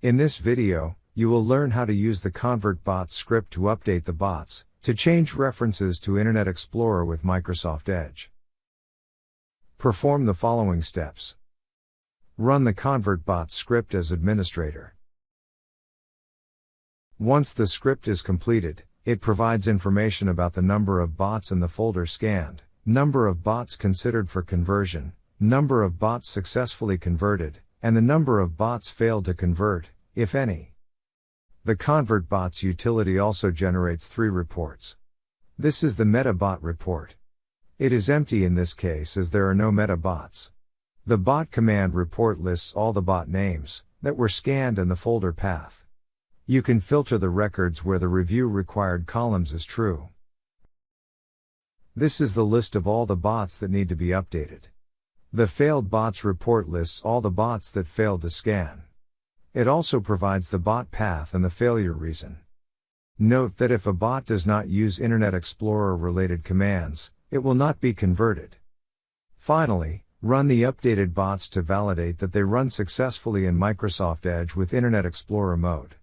In this video, you will learn how to use the ConvertBots script to update the bots, to change references to Internet Explorer with Microsoft Edge. Perform the following steps. Run the ConvertBots script as administrator. Once the script is completed, it provides information about the number of bots in the folder scanned, number of bots considered for conversion, number of bots successfully converted, and the number of bots failed to convert, if any. The ConvertBots utility also generates 3 reports. This is the MetaBot report. It is empty in this case as there are no MetaBots. The bot command report lists all the bot names that were scanned and the folder path. You can filter the records where the review required columns is true. This is the list of all the bots that need to be updated. The failed bots report lists all the bots that failed to scan. It also provides the bot path and the failure reason. Note that if a bot does not use Internet Explorer related commands, it will not be converted. Finally, run the updated bots to validate that they run successfully in Microsoft Edge with Internet Explorer mode.